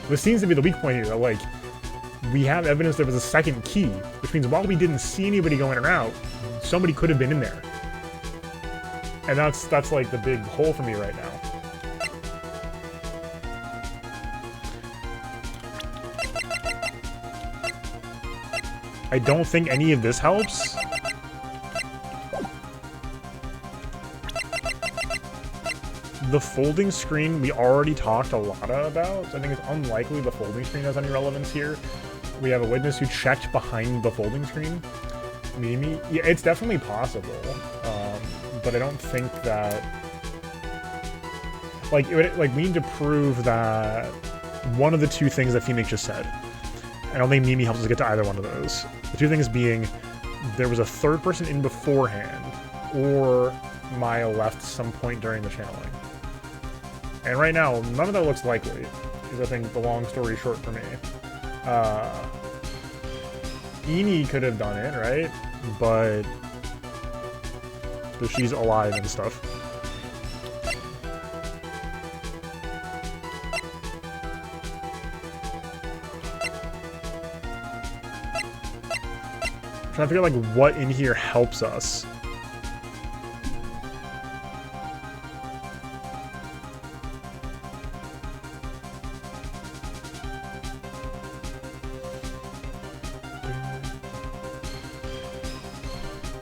This seems to be the weak point here. Like, we have evidence there was a second key, which means while we didn't see anybody going in or out, somebody could have been in there. And that's like the big hole for me right now. I don't think any of this helps. The folding screen we already talked a lot about, so I think it's unlikely the folding screen has any relevance here. We have a witness who checked behind the folding screen. Mimi? Yeah, it's definitely possible, but I don't think that... Like, we need to prove that one of the two things that Phoenix just said. I don't think Mimi helps us get to either one of those. The two things being, there was a third person in beforehand, or Maya left some point during the channeling. And right now, none of that looks likely, is I think the long story short for me. Eni could have done it, right? But she's alive and stuff. I'm trying to figure out like what in here helps us.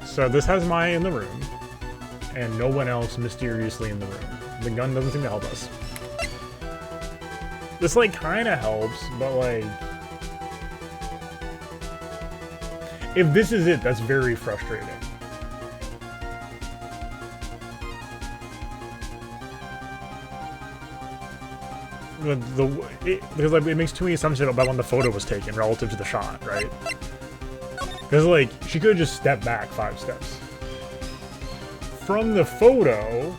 So this has Maya in the room, and no one else mysteriously in the room. The gun doesn't seem to help us. This, like, kind of helps, but, like... If this is it, that's very frustrating. Because, like, it makes too many assumptions about when the photo was taken relative to the shot, right? Because, like, she could have just stepped back 5 steps. From the photo,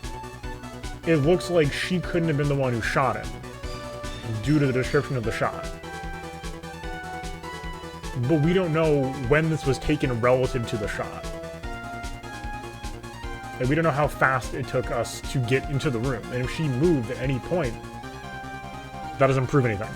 it looks like she couldn't have been the one who shot him, due to the description of the shot. But we don't know when this was taken relative to the shot. And we don't know how fast it took us to get into the room. And if she moved at any point, that doesn't prove anything.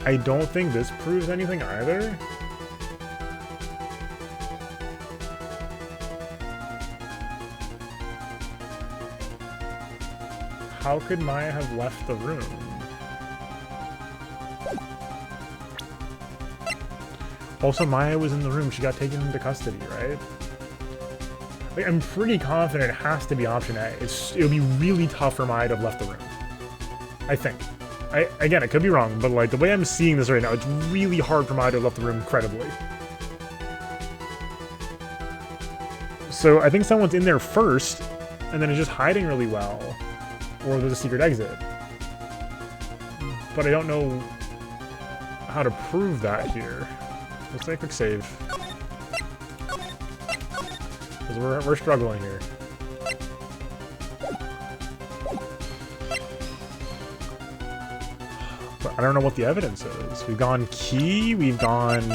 I don't think this proves anything either. How could Maya have left the room? Also, Maya was in the room. She got taken into custody, right? Like, I'm pretty confident it has to be option A. It'll be really tough for Maya to have left the room. I think. Again, I could be wrong, but like the way I'm seeing this right now, it's really hard for Maya to have left the room credibly. So I think someone's in there first, and then it's just hiding really well. Or there's a secret exit. But I don't know how to prove that here. Let's make a quick save. Because we're struggling here. But I don't know what the evidence is. We've gone key, we've gone,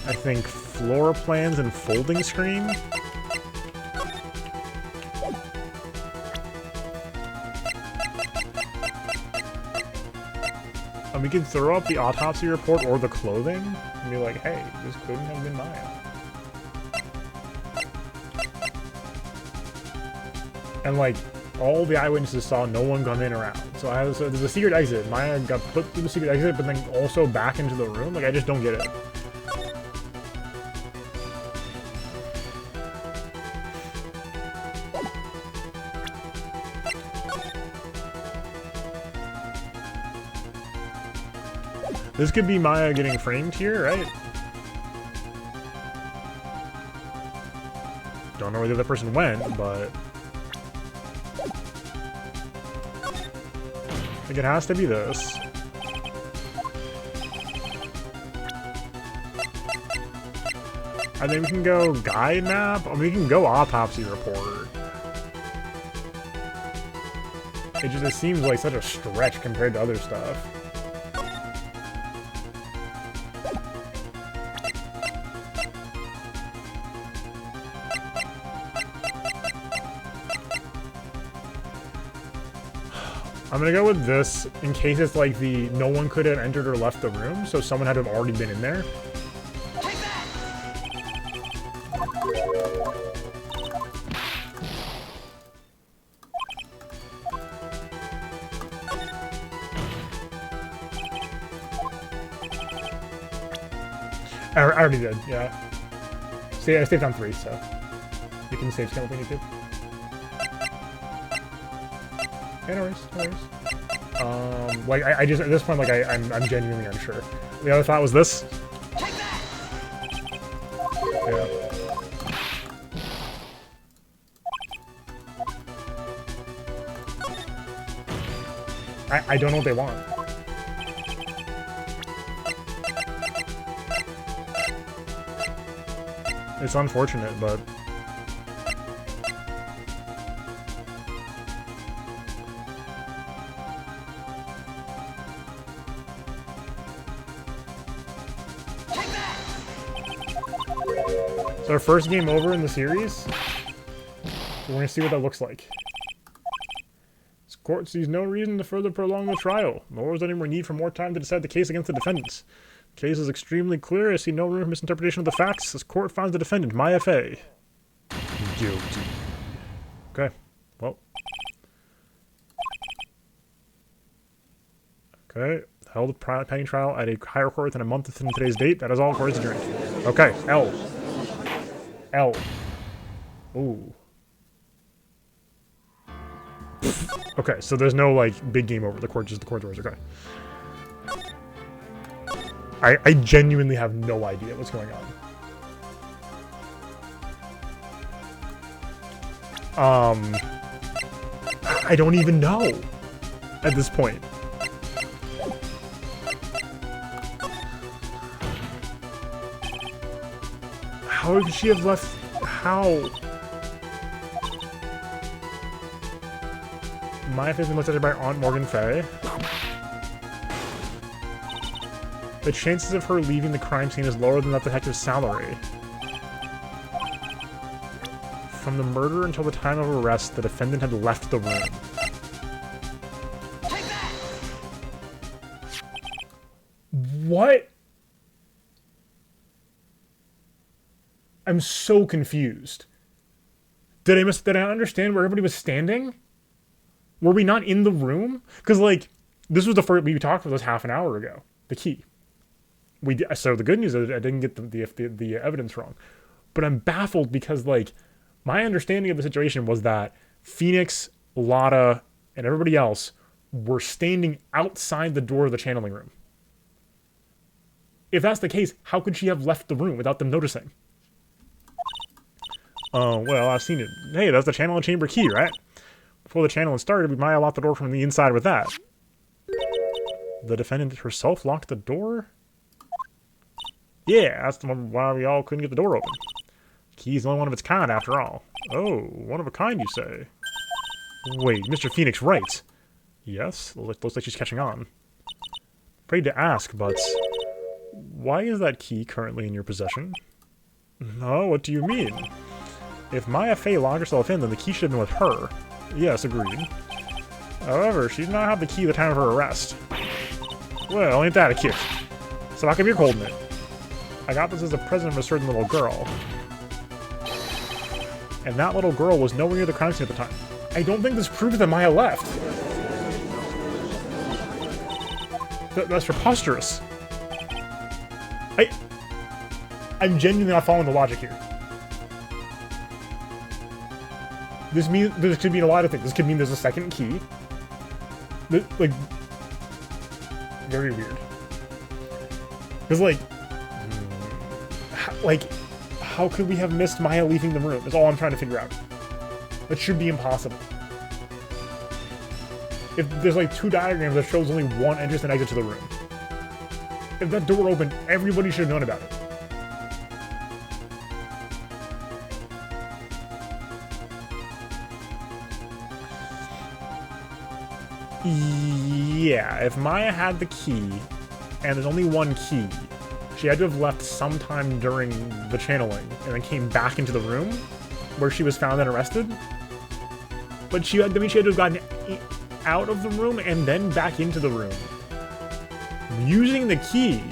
I think, floor plans and folding screen. And we can throw up the autopsy report or the clothing and be like, hey, this couldn't have been Maya. And like, all the eyewitnesses saw no one come in or out. So there's a secret exit. Maya got put through the secret exit, but then also back into the room. Like, I just don't get it. This could be Maya getting framed here, right? Don't know where the other person went, but... I think it has to be this. I think we can go guide map, or we can go autopsy report. It seems like such a stretch compared to other stuff. I'm gonna go with this in case it's like the no one could have entered or left the room, so someone had to have already been in there. I already did, yeah. See, I saved on 3, so we can save scan if we need to. Yeah, no worries, no worries. Like, I just, at this point, like, I'm genuinely unsure. The other thought was this. Yeah. I don't know what they want. It's unfortunate, but... It's our first game over in the series. We're gonna see what that looks like. This court sees no reason to further prolong the trial, nor is there any more need for more time to decide the case against the defendants. The case is extremely clear. I see no room for misinterpretation of the facts. This court finds the defendant, Maya Fey, guilty. Okay, well. Okay, held a pending trial at a higher court within a month from today's date. That is all court is adjourned. Okay, L. L. Ooh. Okay, so there's no, like, big game over. The court, just the court doors. Okay. I genuinely have no idea what's going on. I don't even know at this point. How could she have left? How? Maya Fey's been looked at by Aunt Morgan Fey. The chances of her leaving the crime scene is lower than that detective's salary. From the murder until the time of arrest, the defendant had left the room. What? I'm so confused. Did I understand where everybody was standing? Were we not in the room? Because, like, this was the first we talked about this half an hour ago. The key. So the good news is I didn't get the evidence wrong. But I'm baffled because, like, my understanding of the situation was that Phoenix, Lotta, and everybody else were standing outside the door of the channeling room. If that's the case, how could she have left the room without them noticing? Oh, well, I've seen it. Hey, that's the channel and chamber key, right? Before the channeling started, we might have locked the door from the inside with that. The defendant herself locked the door? Yeah, that's the one why we all couldn't get the door open. Key's the only one of its kind, after all. Oh, one of a kind, you say? Wait, Mr. Phoenix, right? Yes, looks like she's catching on. Afraid to ask, but... why is that key currently in your possession? No, what do you mean? If Maya Fey locked herself in, then the key should have been with her. Yes, agreed. However, she did not have the key at the time of her arrest. Well, ain't that a kick? So how come you're holding it? I got this as a present from a certain little girl. And that little girl was nowhere near the crime scene at the time. I don't think this proves that Maya left. That's preposterous. I'm genuinely not following the logic here. This could mean a lot of things. This could mean there's a second key. Like, very weird. Because, how could we have missed Maya leaving the room? Is all I'm trying to figure out. That should be impossible. If there's like 2 diagrams that shows only one entrance and exit to the room. If that door opened, everybody should have known about it. Yeah, if Maya had the key, and there's only one key, she had to have left sometime during the channeling, and then came back into the room, where she was found and arrested. But she had to have gotten out of the room and then back into the room. Using the key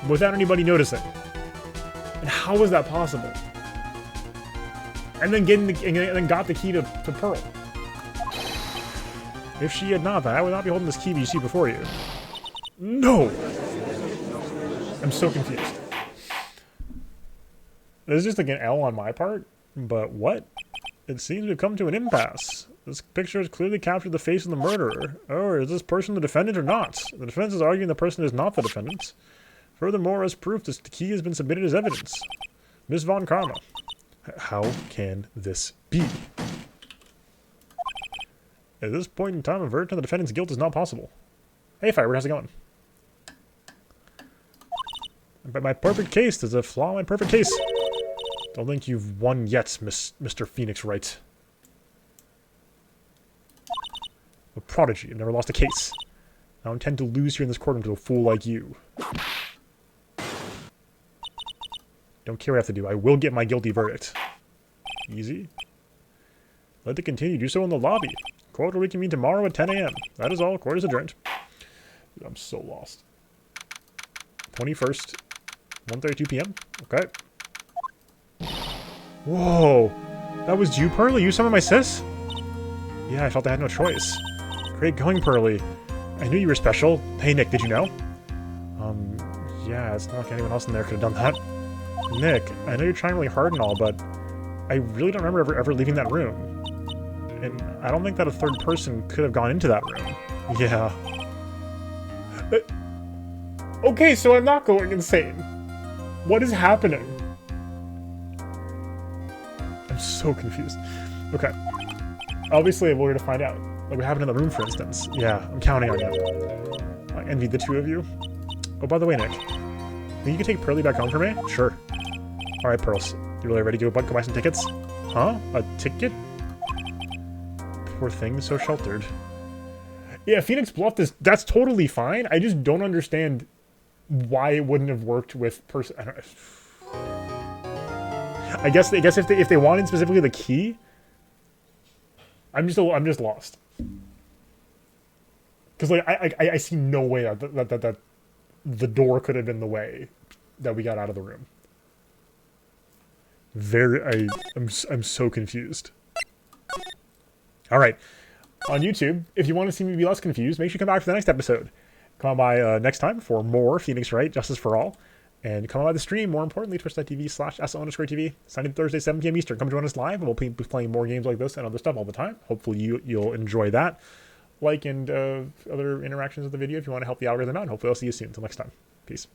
without anybody noticing. And how was that possible? And then got the key to Pearl. If she had not, then I would not be holding this key you see before you. No! I'm so confused. This is just like an L on my part, but what? It seems we've come to an impasse. This picture has clearly captured the face of the murderer. Oh, is this person the defendant or not? The defense is arguing the person is not the defendant. Furthermore, as proof, the key has been submitted as evidence. Miss Von Karma. How can this be? At this point in time, a verdict on the defendant's guilt is not possible. Hey, Firebird, how's it going? But my perfect case, there's a flaw in my perfect case. Don't think you've won yet, Mr. Phoenix Wright. A prodigy, I've never lost a case. I don't intend to lose here in this courtroom to a fool like you. Don't care what I have to do. I will get my guilty verdict. Easy. Let it continue. Do so in the lobby. Court will reconvene tomorrow at 10 a.m. That is all. Court is adjourned. Dude, I'm so lost. 21st, 1:32 p.m. Okay. Whoa. That was you, Pearly? You summoned my sis? Yeah, I felt I had no choice. Great going, Pearly. I knew you were special. Hey, Nick, did you know? Yeah, it's not like anyone else in there could have done that. Nick, I know you're trying really hard and all, but I really don't remember ever leaving that room. And I don't think that a third person could have gone into that room. Yeah. Okay, so I'm not going insane. What is happening? I'm so confused. Okay. Obviously, we're going to find out. Like what happened in the room, for instance. Yeah, I'm counting on you. I envy the two of you. Oh, by the way, Nick. Think you can take Pearly back home for me? Sure. Alright, Pearls. You really ready to go buy some tickets? Huh? A ticket? Poor thing, so sheltered. Yeah, Phoenix Bluff, that's totally fine. I just don't understand why it wouldn't have worked with I guess if they wanted specifically the key, I'm just lost. Because like I see no way that the door could have been the way that we got out of the room. I'm so confused. All right, on YouTube, if you want to see me be less confused, make sure you come back for the next episode. Come on by next time for more Phoenix Wright, Justice for All. And come on by the stream, more importantly, twitch.tv/SL_TV, Sunday, Thursday, 7 p.m. Eastern. Come join us live, and we'll be playing more games like this and other stuff all the time. Hopefully you'll enjoy that. Like and other interactions with the video if you want to help the algorithm out. And hopefully I'll see you soon. Until next time. Peace.